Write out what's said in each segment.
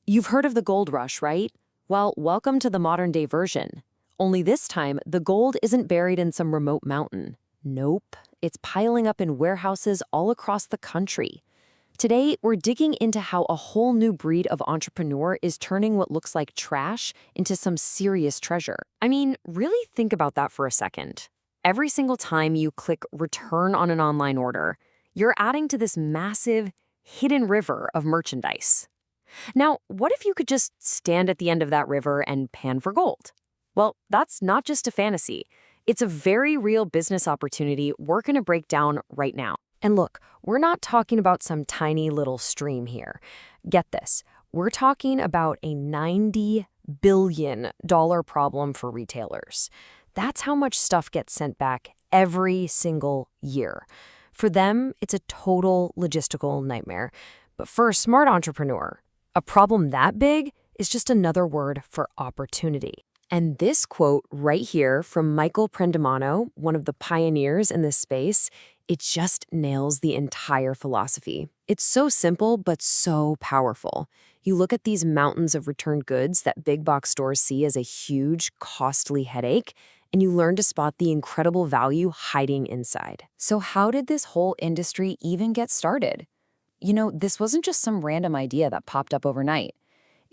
You've heard of the gold rush, right? Well, welcome to the modern day version. Only this time, the gold isn't buried in some remote mountain. Nope, it's piling up in warehouses all across the country. Today, we're digging into how a whole new breed of entrepreneur is turning what looks like trash into some serious treasure. I mean, really think about that for a second. Every single time you click return on an online order, you're adding to this massive, hidden river of merchandise. Now, what if you could just stand at the end of that river and pan for gold? Well, that's not just a fantasy. It's a very real business opportunity we're going to break down right now. And look, we're not talking about some tiny little stream here. Get this, we're talking about a $90 billion problem for retailers. That's how much stuff gets sent back every single year. For them, it's a total logistical nightmare. But for a smart entrepreneur, a problem that big is just another word for opportunity. And this quote right here from Michael Prendamano, one of the pioneers in this space, it just nails the entire philosophy. It's so simple, but so powerful. You look at these mountains of returned goods that big box stores see as a huge, costly headache, and you learn to spot the incredible value hiding inside. So how did this whole industry even get started? You know, this wasn't just some random idea that popped up overnight.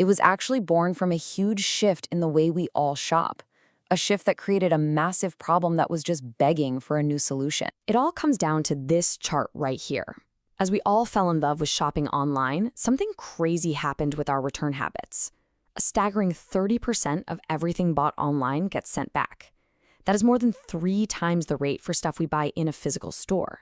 It was actually born from a huge shift in the way we all shop, a shift that created a massive problem that was just begging for a new solution. It all comes down to this chart right here. As we all fell in love with shopping online, something crazy happened with our return habits. A staggering 30% of everything bought online gets sent back. That is more than 3 times the rate for stuff we buy in a physical store.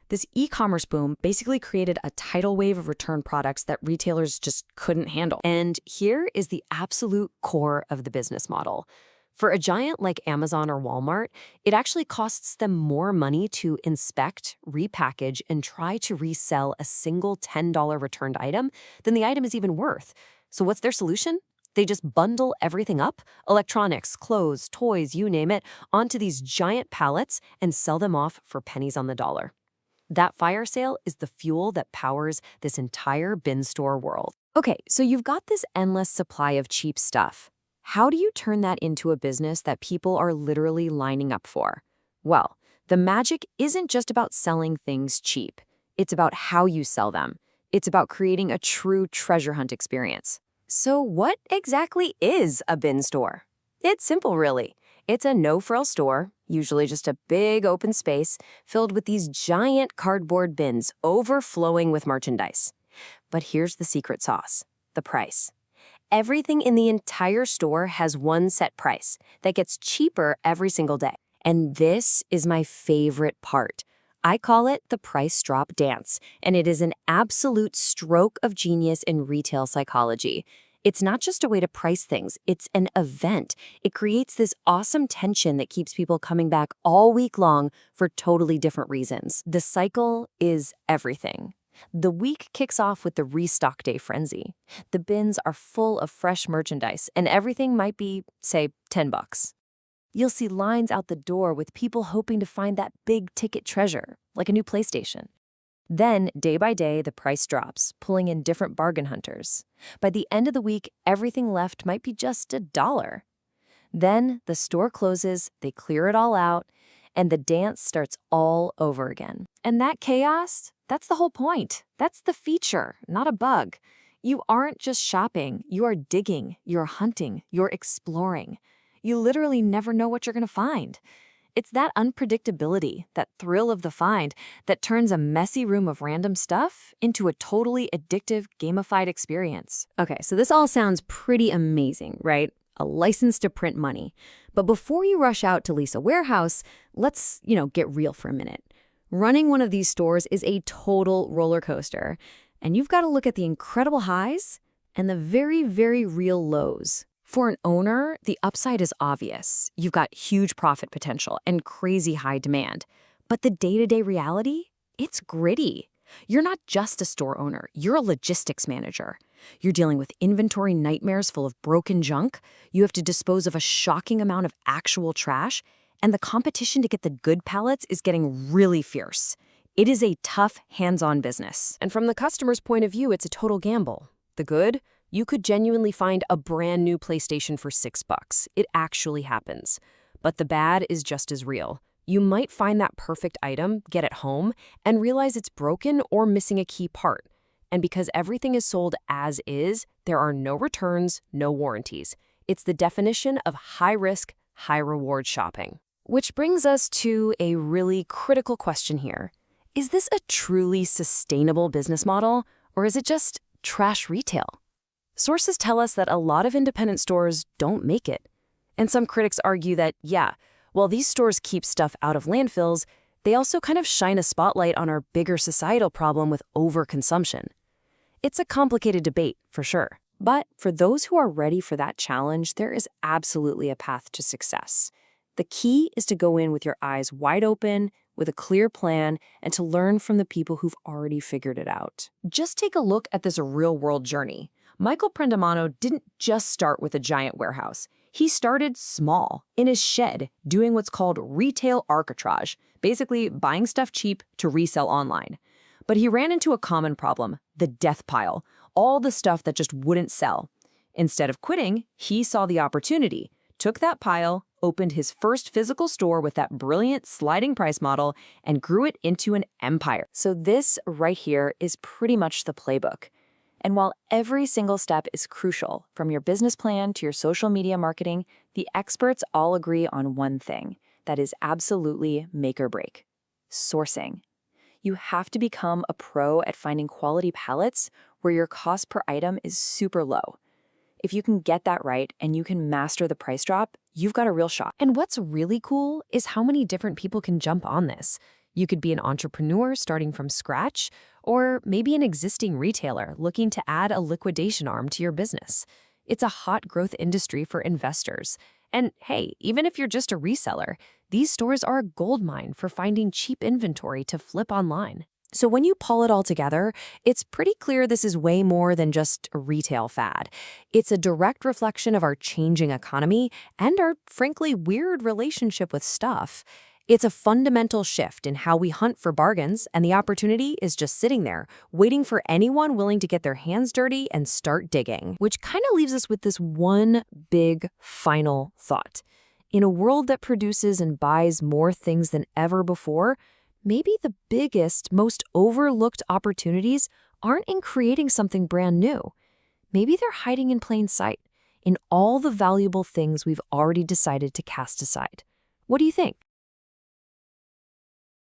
This e-commerce boom basically created a tidal wave of return products that retailers just couldn't handle. And here is the absolute core of the business model. For a giant like Amazon or Walmart, it actually costs them more money to inspect, repackage, and try to resell a single $10 returned item than the item is even worth. So what's their solution? They just bundle everything up, electronics, clothes, toys, you name it, onto these giant pallets and sell them off for pennies on the dollar. That fire sale is the fuel that powers this entire bin store world. Okay, so you've got this endless supply of cheap stuff. How do you turn that into a business that people are literally lining up for? Well, the magic isn't just about selling things cheap. It's about how you sell them. It's about creating a true treasure hunt experience. So what exactly is a bin store? It's simple, really. It's a no-frills store, usually just a big open space filled with these giant cardboard bins overflowing with merchandise. But here's the secret sauce, the price. Everything in the entire store has one set price that gets cheaper every single day. And this is my favorite part. I call it the price drop dance, and it is an absolute stroke of genius in retail psychology. It's not just a way to price things, it's an event. It creates this awesome tension that keeps people coming back all week long for totally different reasons. The cycle is everything. The week kicks off with the restock day frenzy. The bins are full of fresh merchandise, and everything might be, say, $10. You'll see lines out the door with people hoping to find that big ticket treasure, like a new PlayStation. Then, day by day, the price drops, pulling in different bargain hunters. By the end of the week, everything left might be just $1. Then, the store closes, they clear it all out, and the dance starts all over again. And that chaos, that's the whole point. That's the feature, not a bug. You aren't just shopping, you are digging, you're hunting, you're exploring. You literally never know what you're going to find. It's that unpredictability, that thrill of the find, that turns a messy room of random stuff into a totally addictive, gamified experience. Okay, so this all sounds pretty amazing, right? A license to print money. But before you rush out to lease a warehouse, let's, get real for a minute. Running one of these stores is a total roller coaster, and you've got to look at the incredible highs and the very, very real lows. For an owner, the upside is obvious. You've got huge profit potential and crazy high demand. But the day-to-day reality? It's gritty. You're not just a store owner, you're a logistics manager. You're dealing with inventory nightmares full of broken junk. You have to dispose of a shocking amount of actual trash. And the competition to get the good pallets is getting really fierce. It is a tough, hands-on business. And from the customer's point of view, it's a total gamble. The good? You could genuinely find a brand new PlayStation for $6. It actually happens. But the bad is just as real. You might find that perfect item, get it home, and realize it's broken or missing a key part. And because everything is sold as is, there are no returns, no warranties. It's the definition of high-risk, high-reward shopping. Which brings us to a really critical question here. Is this a truly sustainable business model, or is it just trash retail? Sources tell us that a lot of independent stores don't make it. And some critics argue that, yeah, while these stores keep stuff out of landfills, they also kind of shine a spotlight on our bigger societal problem with overconsumption. It's a complicated debate, for sure. But for those who are ready for that challenge, there is absolutely a path to success. The key is to go in with your eyes wide open, with a clear plan, and to learn from the people who've already figured it out. Just take a look at this real-world journey. Michael Prendamano didn't just start with a giant warehouse. He started small, in his shed, doing what's called retail arbitrage, basically buying stuff cheap to resell online. But he ran into a common problem, the death pile, all the stuff that just wouldn't sell. Instead of quitting, he saw the opportunity, took that pile, opened his first physical store with that brilliant sliding price model, and grew it into an empire. So this right here is pretty much the playbook. And while every single step is crucial, from your business plan to your social media marketing, the experts all agree on one thing that is absolutely make or break: sourcing. You have to become a pro at finding quality pallets where your cost per item is super low. If you can get that right and you can master the price drop, you've got a real shot. And what's really cool is how many different people can jump on this. You could be an entrepreneur starting from scratch, or maybe an existing retailer looking to add a liquidation arm to your business. It's a hot growth industry for investors. And hey, even if you're just a reseller, these stores are a goldmine for finding cheap inventory to flip online. So when you pull it all together, it's pretty clear this is way more than just a retail fad. It's a direct reflection of our changing economy and our, frankly, weird relationship with stuff. It's a fundamental shift in how we hunt for bargains, and the opportunity is just sitting there, waiting for anyone willing to get their hands dirty and start digging. Which kind of leaves us with this one big final thought. In a world that produces and buys more things than ever before, maybe the biggest, most overlooked opportunities aren't in creating something brand new. Maybe they're hiding in plain sight, in all the valuable things we've already decided to cast aside. What do you think?